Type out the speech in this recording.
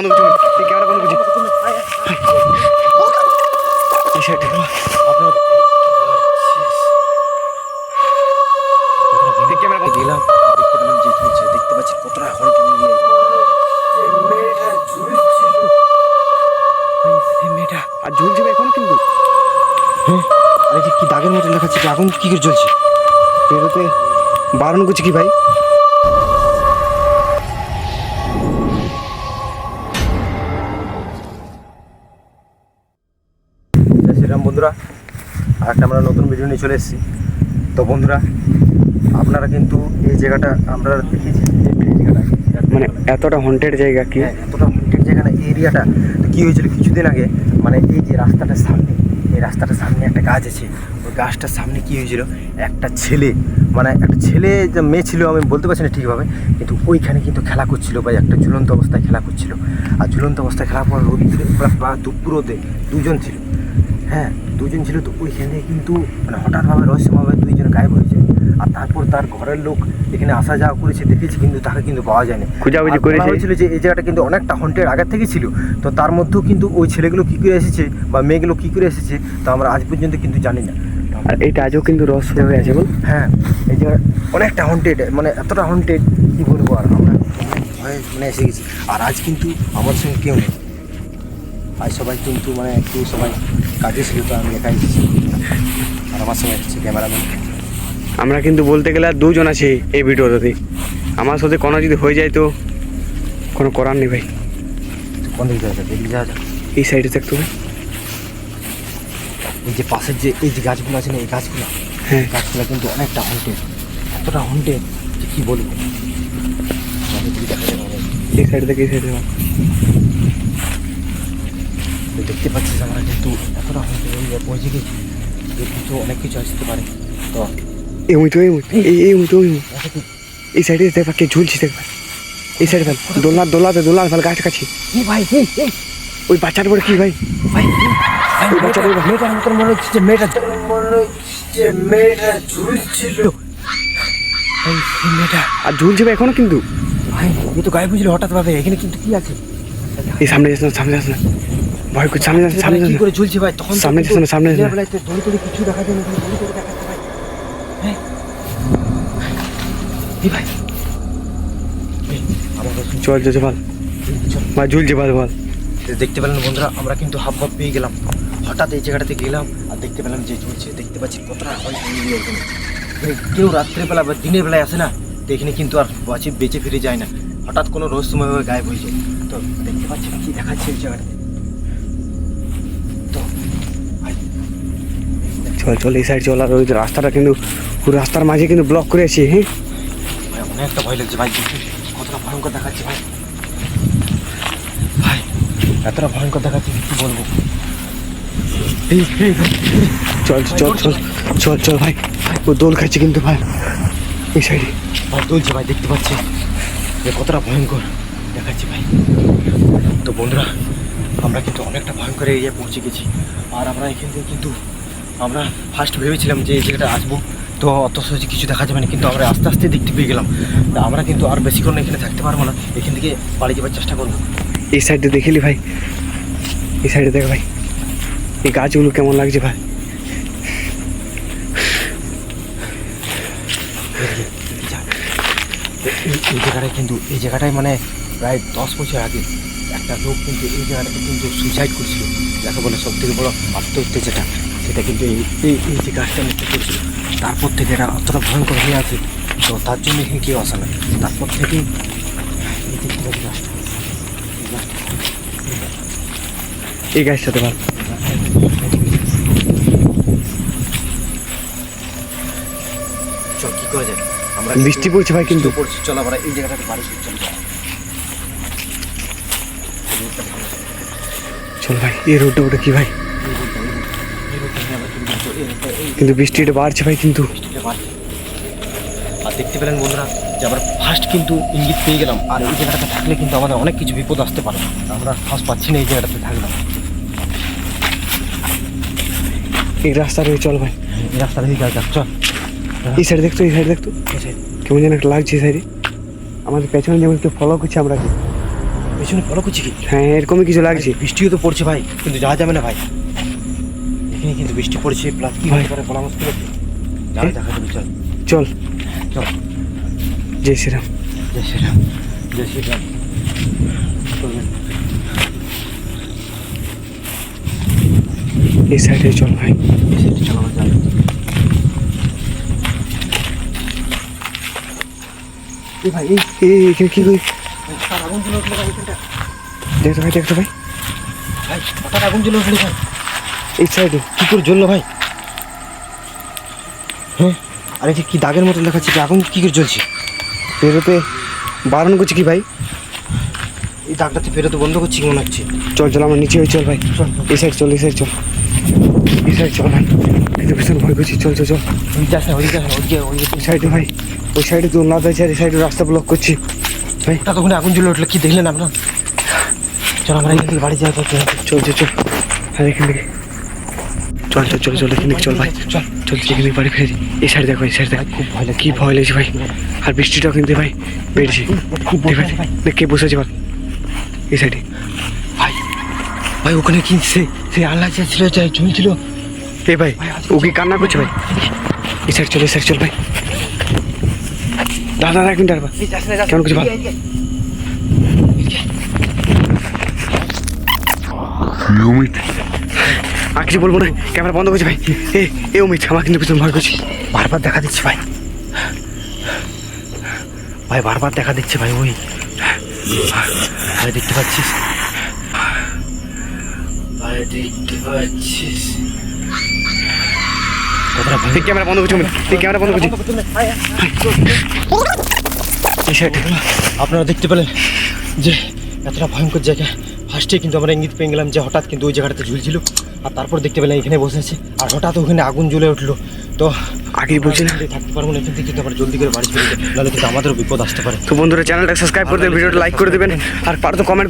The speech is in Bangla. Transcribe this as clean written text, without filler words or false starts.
দেখতে পাচ্ছি কতটা মেয়েটা আর ঝুলছে ভাই এখনো কিন্তু। হ্যাঁ, আরে কি দাগের মতো দেখাচ্ছে, কি আগুন কি করে জ্বলছে? বেরোতে বারণ করছে কি ভাই? শ্রীরাম বন্ধুরা, আর একটা আমরা নতুন ভিডিও নিয়ে চলে এসেছি। তো বন্ধুরা, আপনারা কিন্তু এই জায়গাটা আমরা দেখেছি, মানে এতটা হন্টেড জায়গা, কি এতটা হন্টেড জায়গা না এরিয়াটা। তো কী হয়েছিল কিছুদিন আগে, মানে এই যে রাস্তাটার সামনে, এই রাস্তাটার সামনে একটা গাছ আছে, ওই গাছটার সামনে কী হয়েছিল, একটা ছেলে, মানে একটা ছেলে যে মেয়ে ছিল আমি বলতে পারছি না ঠিকভাবে, কিন্তু ওইখানে কিন্তু খেলা করছিল ভাই, একটা ঝুলন্ত অবস্থায় খেলা করছিল। আর ঝুলন্ত অবস্থায় খেলা করার রোদ্রে বা দুপুরোতে দুজন ছিল, হ্যাঁ দুজন ছিল। তো ওইখানে কিন্তু মানে হঠাৎভাবে রহস্যভাবে দুইজন গায়েব হয়েছে। আর তারপর তার ঘরের লোক এখানে আসা যাওয়া করেছে, দেখেছি, কিন্তু তাকে কিন্তু পাওয়া যায়নি। খোঁজাখুঁজি করেছিল যে এই জায়গাটা কিন্তু অনেকটা হন্টেড আগের থেকে ছিল। তো তার মধ্যেও কিন্তু ওই ছেলেগুলো কী করে এসেছে বা মেয়েগুলো কী করে এসেছে তো আমরা আজ পর্যন্ত কিন্তু জানি না। আর এইটা আজও কিন্তু রহস্য হয়ে আছে বল। হ্যাঁ, এই জায়গা অনেকটা হন্টেড, মানে এতটা হন্টেড কী বলবো। আর আমরা ভয়ে মানে এসে গেছি। আর আজ কিন্তু আমার সঙ্গে কেউ নেই, আজ সবাই কিন্তু মানে একটু সবাই কাজে ছিল, তো আমি একাই এসেছি। আর আমার সঙ্গে এসেছি ক্যামেরাম্যান। আমরা কিন্তু বলতে গেলে আর দুজন আছি এই ভিডিওটাতে। আমার সাথে কোনো যদি হয়ে যায় তো কোনো করার নেই ভাই। কোন দিকে যাওয়া যায়? দেখি যাওয়া যায়। এই সাইডে থাকতে হবে। এই যে পাশের যে এই যে গাছগুলো আছে না, এই গাছগুলো, হ্যাঁ গাছগুলো কিন্তু অনেকটা হন্টেড, এতটা হন্টেড যে কী বলবো। এই সাইডে থেকে এই সাইডে দেখতে পাচ্ছিস আমরা কিন্তু এতটা হন্টেড পৌঁছে গেছি, এর কিন্তু অনেক কিছু আসতে পারে। তো এই সাইডে দেখবা কে ঝুলছে, দেখবা এই সাইডে ফেল, দোলাতে ফেল গাছ কাছে। ভাই ওই বাচ্চার পরে কি ভাই? ভাই মেয়েটার মতন মনে হচ্ছে যে মেয়েটা ঝুলছিল। মেয়েটা আর ঝুলছে ভাই এখনো কিন্তু। ভাই এ তো গায়ে বুঝলি হঠাৎ ভাবে, এখানে কিন্তু কি আছে? এই সামনে যাস না ভয় করছে, সামনে যাস না। কি করে ঝুলছে ভাই? তখন সামনে যাস না, সামনে যাস না। দড়ি কিছু দেখা যায় না, দড়ি দেখাচ্ছে ভাই। হ্যাঁ ভাই চল বল ভাই, ঝুলছে বল। দেখতে পেলেন বন্ধুরা, আমরা কিন্তু হাফ পেয়ে গেলাম। হঠাৎ এই জায়গাটাতে গেলাম আর দেখতে পেলাম যে ঝুলছে। দেখতে পাচ্ছি কতটা হয় ওখানে। কেউ রাত্রেবেলা বা দিনের বেলায় আসে না, তো এখানে কিন্তু আর বেঁচে ফিরে যায় না, হঠাৎ কোনো রহস্যময়ভাবে গায়েব হয়ে যায়। তো দেখতে পাচ্ছি কি দেখাচ্ছে এই জায়গাটাতে। তো চল এই সাইড চল। আর ওই রাস্তাটা কিন্তু পুরো রাস্তার মাঝে কিন্তু ব্লক করে আছে। হ্যাঁ ভাই অনেকটা ভয় লাগছে ভাই, কতটা ভয়ঙ্কর দেখাচ্ছে ভাই। এতটা ভয়ঙ্কর দেখাচ্ছে কি বলবো। চল ভাই, ও দোল খাচ্ছে কিন্তু ভাই এই সাইডে। ভাই দোলছে ভাই, দেখতে পাচ্ছি যে কতটা ভয়ঙ্কর দেখাচ্ছে ভাই। তো বন্ধুরা, আমরা কিন্তু অনেকটা ভয়ঙ্কর এরিয়া পৌঁছে গেছি। আর আমরা এখান থেকে কিন্তু আমরা ফার্স্ট ভেবেছিলাম যে এই জায়গাটা আসবো, তো অত সহজে কিছু দেখা যাবে না, কিন্তু আমরা আস্তে আস্তে দেখতে পেয়ে গেলাম। আমরা কিন্তু আর বেশিক্ষণ এখানে থাকতে পারবো না, এখান থেকে বাড়ি যাবার চেষ্টা করবো। এই সাইডে দেখিলি ভাই, এই সাইডে দেখ ভাই, এই গাছগুলো কেমন লাগছে ভাই। এই জায়গাটায় কিন্তু এই জায়গাটায় মানে প্রায় 10 বছর আগে একটা লোক কিন্তু এই জায়গাটাতে কিন্তু সুইসাইড করছিল, যাকে বলে সব থেকে বড় আত্মহত্যা যেটা, সেটা কিন্তু এই যে গাছটা মধ্যে করছিল। তারপর থেকে এটা অতটা ভয়ঙ্কর হয়ে আছে, তো তার জন্য এখানে কেউ আসে না। তারপর থেকে এই গাছটাতে ভালো চল কি করা যায়। আমরা বৃষ্টি পড়ছে ভাই, কিন্তু পড়ছে। চল আমরা এই জায়গাটাতে বাড়ি চল যাই। চল ভাই, এই রোডটা কি ভাই? কিন্তু বৃষ্টিটা বাড়ছে ভাই, কিন্তু আর দেখতে পেলেন বন্ধুরা যে আমরা ফার্স্ট কিন্তু ইঙ্গিত পেয়ে গেলাম। আর এই জায়গাটাতে থাকলে কিন্তু আমাদের অনেক কিছু বিপদ আসতে পারে, আমরা ফার্স্ট পাচ্ছি না এই জায়গাটাতে থাকলাম। এই রাস্তা রয়ে চল ভাই, এই রাস্তা দিয়ে যাক। চল এই সাইড দেখতো, এই সাইড দেখতো, কেমন যেন একটা লাগছে এই সাইডে। আমাদের পেছনে যেমন কেউ ফলো করছে আমরা। পেছনে ফলো করছি কি? হ্যাঁ এরকমই কিছু লাগছে। বৃষ্টিও তো পড়ছে ভাই, কিন্তু যাওয়া যাবে না ভাই, এখানে কিন্তু বৃষ্টি পড়ছে, প্লাস কি ভাই। হতে পারে বলা মুশকিল আছে। যাও দেখা যাবে, চল চল চল। জয় শ্রীরাম। জয় শ্রীরাম, জয় শ্রীরাম। এই সাইডে চল ভাই। চল আমার যাবে। এই ভাই, এই এই এখানে কি করি? হঠাৎ আগুন জ্বলে উঠলো ভাই এখানটা। দেখতো ভাই, দেখতো ভাই, ভাই হঠাৎ আগুন জ্বলে উঠলো ভাই। এই সাইডে। কি করে জ্বললো ভাই? হ্যাঁ, আর এটা কি দাগের মতন দেখাচ্ছে, যে আগুন কি করে জ্বলছে? বেরোতে বারণ করছে কি ভাই? এই দাগটাতে বেরোতে বন্ধ করছি কি মনে হচ্ছে। চল চল আমরা নিচে চল ভাই। চল, এই সাইড চল, এই সাইড চল, এই সাইড চল ভাই। কিন্তু ভীষণ ভয় করছি, চল চল চল। ওই যাস না, ওইদিকে যাস না, ওইদিকে ওই সাইডে ভাই, ওই সাইডে তো না যাচ্ছে, আর এই সাইডে রাস্তা ব্লক করছি ভাই। হঠাৎ ওখানে আগুন জ্বলে উঠলো, কি দেখলেন আপনার? চল আমরা এখান থেকে বাড়ি যাই। চল চল চল, আর এখান থেকে চল চল চল চল, এখান থেকে চল ভাই, চল চল এখান থেকে বাড়ি ফিরে যাই। এই সাইড দেখো, এই সাইড দেখ, খুব ভয় লাগে, কি ভয় লেগেছে ভাই। আর বৃষ্টিটাও কিন্তু ভাই বেড়েছে। খুব ভয় লাগে ভাই। দেখ কে বসে আছে বল, এই সাইডে। ভাই ভাই ওখানে কি সেই আল্লাহ যে ছিল, যে ঝুলছিল। এই ভাই ও কি কান্না করছে ভাই? এই সাইড চল, এই সাইড চল ভাই। দাদা দাদা এক মিনিট আর কেমন করছে ভাই? আর কিছু বলবো না, ক্যামেরা বন্ধ করছি ভাই। এ অমিত, আমার কিন্তু ভীষণ ভয় করছি। বারবার দেখা দিচ্ছে ভাই, ভাই বারবার দেখা দিচ্ছে ভাই। ওই ভাই দেখতে পাচ্ছিস, ভাই দেখতে পাচ্ছিস কথাটা ভাই। এই ক্যামেরা বন্ধ করছি অমিত, এই ক্যামেরা বন্ধ করছি। এই সাইড আপনারা দেখতে পেলেন যে এতটা ভয়ঙ্কর জায়গা। ফার্স্টে কিন্তু আমরা ইঙ্গিত পেয়ে গেলাম যে হঠাৎ কিন্তু ওই জায়গাটাতে ঝুলছিল, আর তারপর দেখতে পেলাম এখানে বসে আছে, আর হঠাৎ ওখানে আগুন জ্বলে উঠলো। তো আগেই বলছি না, থাকতে পারবো না এখান থেকে, কিন্তু আমরা জলদি করে বাড়ি চলে যাই, নাহলে কিন্তু আমাদেরও বিপদ আসতে পারে। তো বন্ধুরা চ্যানেলটা সাবস্ক্রাইব করে দেবেন, ভিডিওটা লাইক করে দেবেন, আর পারো তো কমেন্ট